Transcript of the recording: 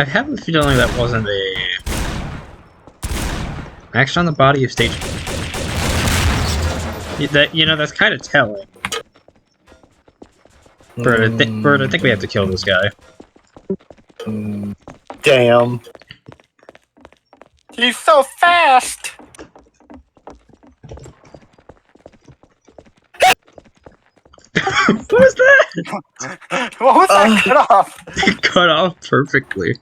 I have a feeling that wasn't a action on the body of stage. That that's kind of telling. Bird, I think we have to kill this guy. Damn. He's so fast! What was that? What was that cut off? It cut off perfectly.